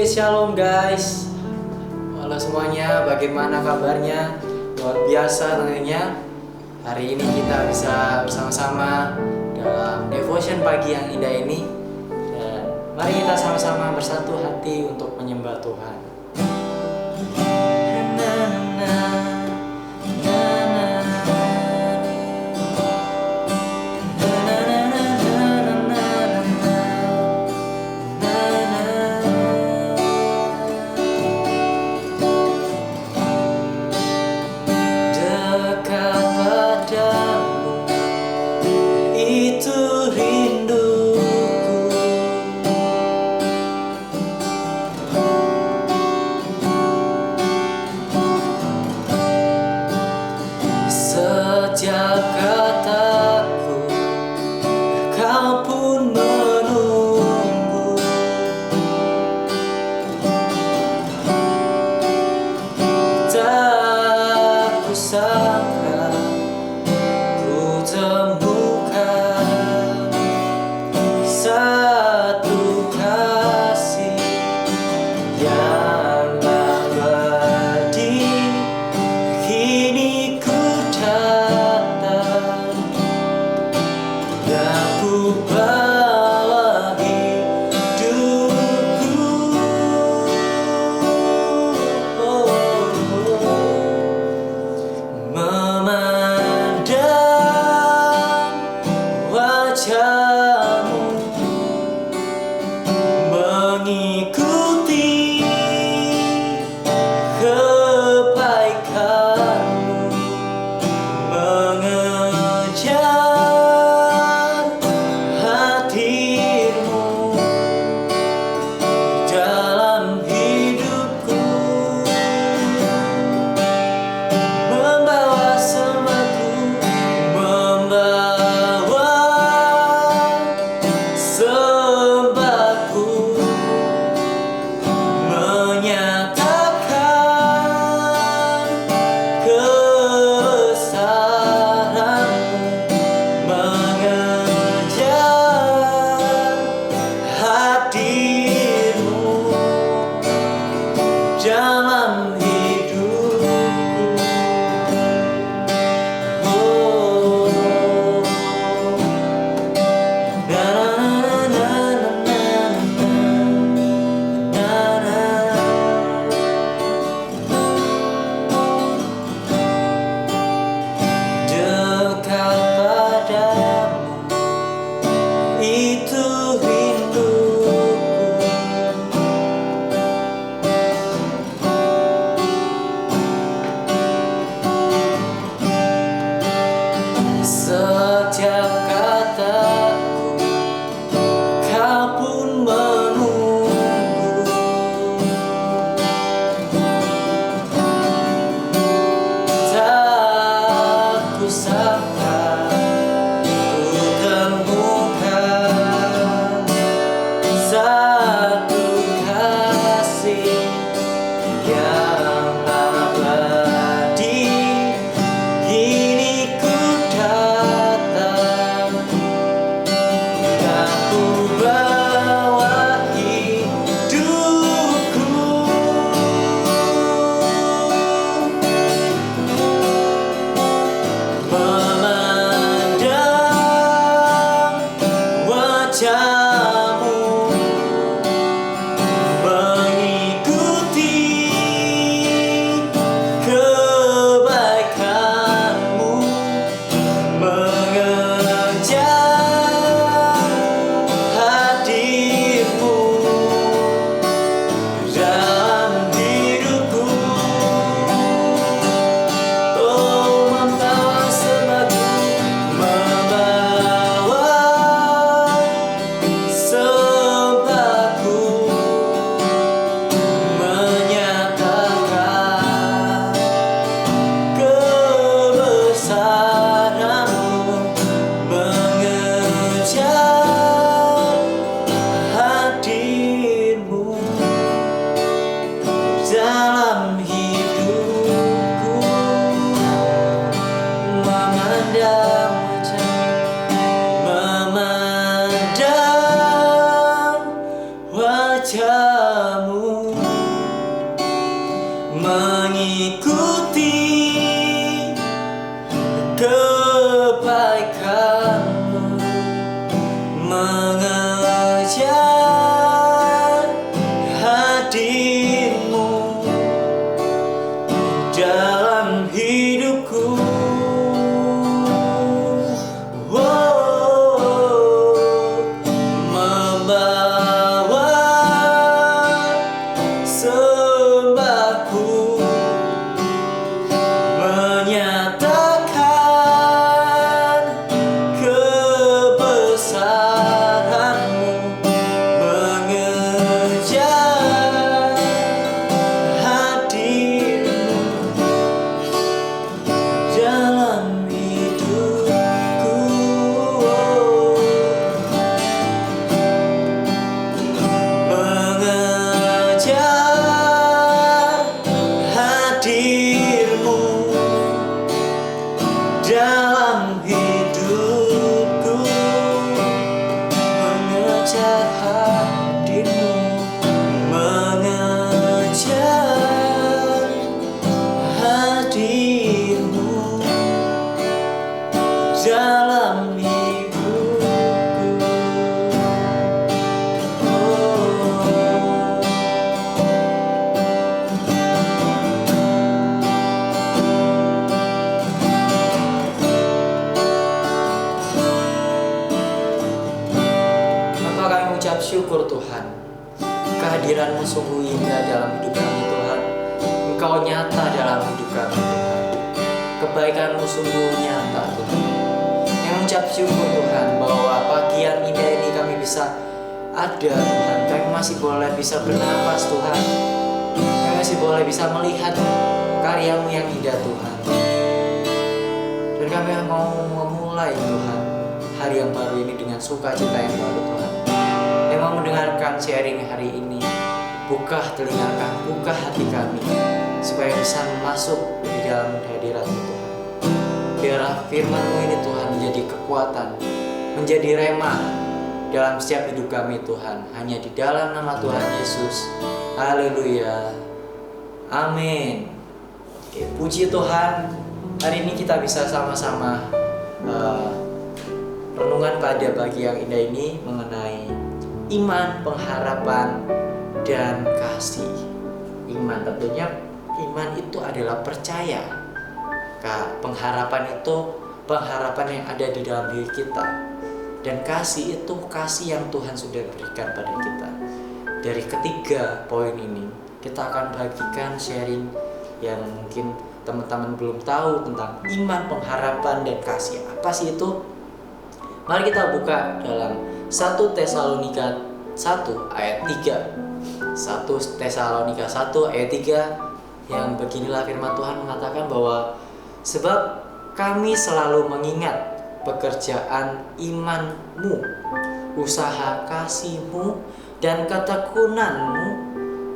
Shalom guys. Halo semuanya, bagaimana kabarnya? Luar biasa tentunya. Hari ini kita bisa bersama-sama dalam devotion pagi yang indah ini. Dan mari kita sama-sama bersatu hati untuk menyembah Tuhan. mengejar hadirmu dalam hidupku. Membawa sembahku, menyatakan kebesaranmu, mengejar hadirmu dalam hidupku. Mengejar hadirmu dalam hidupku, mengejar hadirmu, mengejar hadirmu dalam hidupku. Maka kami mengucap syukur Tuhan, kehadiran-Mu sungguh indah dalam hidup kami Tuhan. Engkau nyata dalam hidup kami Tuhan, kebaikan-Mu sungguh nyata Tuhan. Yang mengucap syukur Tuhan bahwa pagi yang indah ini kami bisa ada Tuhan. Kami masih boleh bisa bernafas Tuhan, kami masih boleh bisa melihat karya-Mu yang indah Tuhan. Dan kami mau memulai Tuhan hari yang baru ini dengan sukacita yang baru Tuhan. Yang mau mendengarkan sharing hari ini, buka telinga kami, buka hati kami, supaya bisa masuk di dalam hadirat-Mu Tuhan. Biarlah firman-Mu ini Tuhan menjadi kekuatan, menjadi remah dalam setiap hidup kami Tuhan. Hanya di dalam nama Tuhan Yesus. Haleluya. Amin. Oke, puji Tuhan. Hari ini kita bisa sama-sama renungan pada pagi yang indah ini mengenai iman, pengharapan, dan kasih. Iman, tentunya iman itu adalah percaya. Pengharapan itu pengharapan yang ada di dalam diri kita. Dan kasih itu kasih yang Tuhan sudah berikan pada kita. Dari ketiga poin ini, kita akan bagikan sharing yang mungkin teman-teman belum tahu tentang iman, pengharapan, dan kasih. Apa sih itu? Mari kita buka dalam 1 Tesalonika 1 ayat 3. 1 Tesalonika 1 ayat 3 yang beginilah firman Tuhan mengatakan bahwa sebab kami selalu mengingat pekerjaan iman-Mu, usaha kasih-Mu, dan ketekunanmu,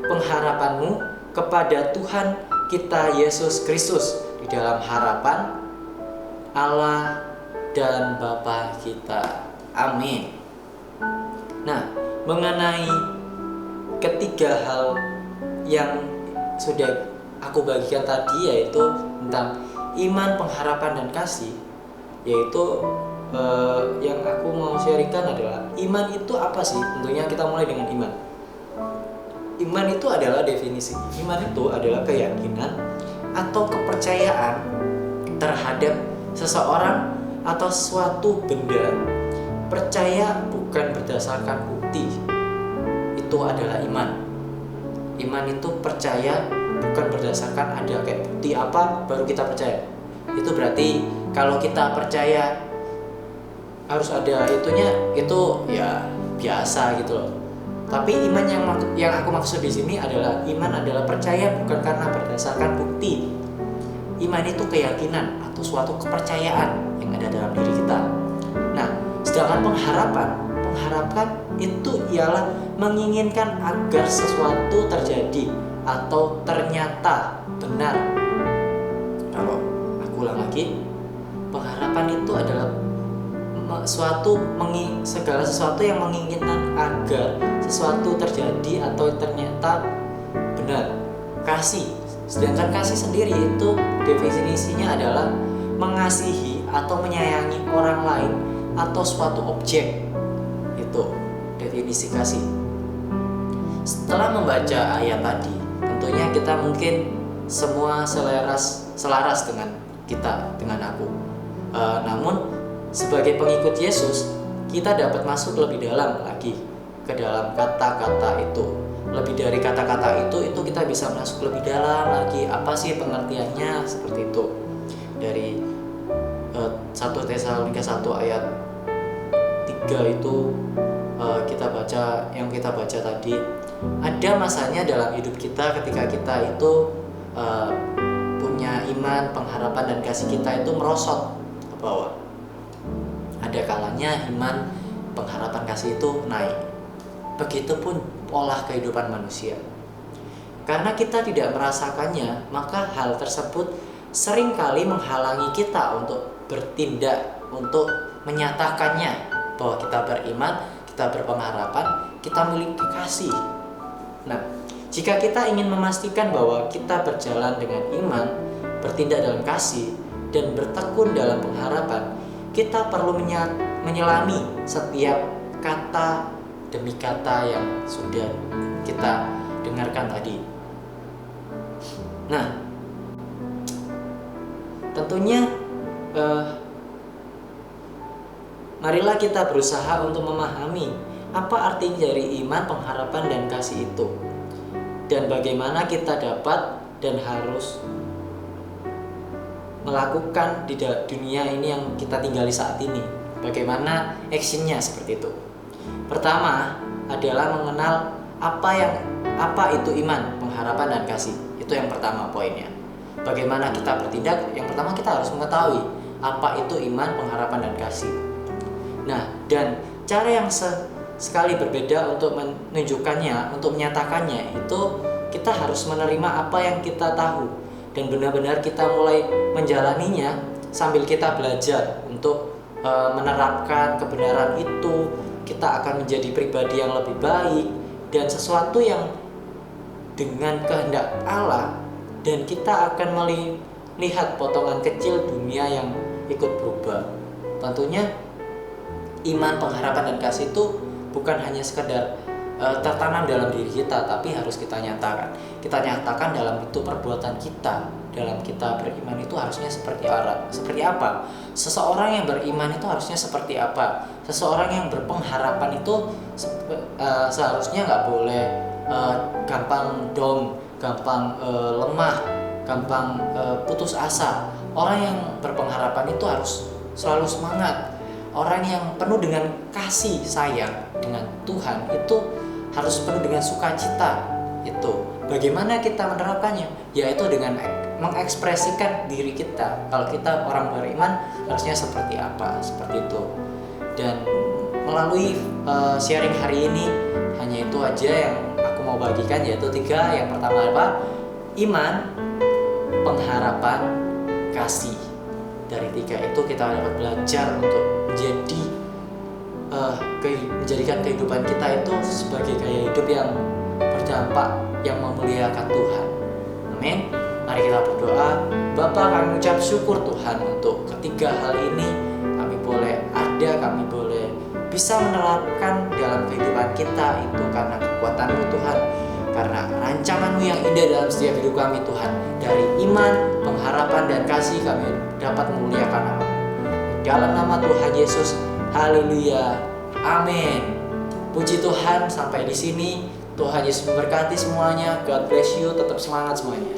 pengharapan-Mu kepada Tuhan kita Yesus Kristus di dalam harapan Allah dan Bapa kita. Amin. Nah, mengenai ketiga hal yang sudah aku bagikan tadi, yaitu tentang iman, pengharapan, dan kasih, yaitu yang aku mau sharingkan adalah iman itu apa sih? Tentunya kita mulai dengan iman. Iman itu adalah definisi. Iman itu adalah keyakinan atau kepercayaan terhadap seseorang atau suatu benda. Percaya bukan berdasarkan bukti. Itu adalah iman. Iman itu percaya bukan berdasarkan ada kayak bukti apa baru kita percaya. Itu berarti kalau kita percaya harus ada itunya, itu ya biasa gitu loh. Tapi iman yang aku maksud di sini adalah iman adalah percaya bukan karena berdasarkan bukti. Iman itu keyakinan atau suatu kepercayaan yang ada dalam diri kita. Nah, sedangkan pengharapan itu ialah menginginkan agar sesuatu terjadi atau ternyata benar. Kalau aku ulang lagi, pengharapan itu adalah segala sesuatu yang menginginkan agar sesuatu terjadi atau ternyata benar. Kasih, sedangkan kasih sendiri itu definisinya adalah mengasihi atau menyayangi orang lain atau suatu objek. Itu definisi kasih. Setelah membaca ayat tadi, tentunya kita mungkin semua selaras dengan kita, dengan aku. Namun sebagai pengikut Yesus, kita dapat masuk lebih dalam lagi ke dalam kata-kata itu. Lebih dari kata-kata itu kita bisa masuk lebih dalam lagi. Apa sih pengertiannya? Seperti itu. Dari 1 Tesalonika 1 ayat 3 itu kita baca tadi, ada masanya dalam hidup kita ketika kita itu punya iman, pengharapan dan kasih kita itu merosot ke bawah. Ada kalanya iman, pengharapan, kasih itu naik. Begitupun pola kehidupan manusia. Karena kita tidak merasakannya, maka hal tersebut seringkali menghalangi kita untuk bertindak, untuk menyatakannya bahwa kita beriman, kita berpengharapan, kita memiliki kasih. Nah, jika kita ingin memastikan bahwa kita berjalan dengan iman, bertindak dalam kasih, dan bertekun dalam pengharapan, kita perlu menyelami setiap kata demi kata yang sudah kita dengarkan tadi. Nah, tentunya marilah kita berusaha untuk memahami apa arti dari iman, pengharapan, dan kasih itu, dan bagaimana kita dapat dan harus melakukan di dunia ini yang kita tinggali saat ini. Bagaimana actionnya seperti itu. Pertama adalah mengenal apa itu iman, pengharapan, dan kasih. Itu yang pertama poinnya. Bagaimana kita bertindak? Yang pertama kita harus mengetahui apa itu iman, pengharapan, dan kasih. Nah, dan cara yang sekali berbeda untuk menunjukkannya, untuk menyatakannya, itu kita harus menerima apa yang kita tahu dan benar-benar kita mulai menjalaninya sambil kita belajar untuk menerapkan kebenaran itu. Kita akan menjadi pribadi yang lebih baik dan sesuatu yang dengan kehendak Allah, dan kita akan melihat potongan kecil dunia yang ikut berubah. Tentunya iman, pengharapan, dan kasih itu bukan hanya sekedar tertanam dalam diri kita, tapi harus kita nyatakan. Kita nyatakan dalam bentuk perbuatan kita. Dalam kita beriman itu harusnya seperti apa? Seseorang yang beriman itu harusnya seperti apa? Seseorang yang berpengharapan itu seharusnya nggak boleh gampang down, gampang lemah, gampang putus asa. Orang yang berpengharapan itu harus selalu semangat. Orang yang penuh dengan kasih sayang dengan Tuhan itu harus penuh dengan sukacita. Itu bagaimana kita menerapkannya? Yaitu dengan mengekspresikan diri kita. Kalau kita orang beriman harusnya seperti apa? Seperti itu. Dan melalui sharing hari ini hanya itu aja yang aku mau bagikan, yaitu 3. Yang pertama apa? Iman, pengharapan, kasih. Dari 3 itu kita dapat belajar untuk menjadikan kehidupan kita itu sebagai gaya hidup yang berdampak, yang memuliakan Tuhan. Amin. Mari kita berdoa. Bapa, kami ucap syukur Tuhan untuk ketiga hal ini. Kami boleh bisa menerapkan dalam kehidupan kita itu karena kekuatan-Mu Tuhan, karena rancangan-Mu yang indah dalam setiap hidup kami Tuhan. Dari iman, pengharapan, dan kasih kami dapat memuliakan nama-Mu. Dalam nama Tuhan Yesus, haleluya, amin. Puji Tuhan, sampai di sini. Tuhan Yesus memberkati semuanya. God bless you, tetap semangat semuanya.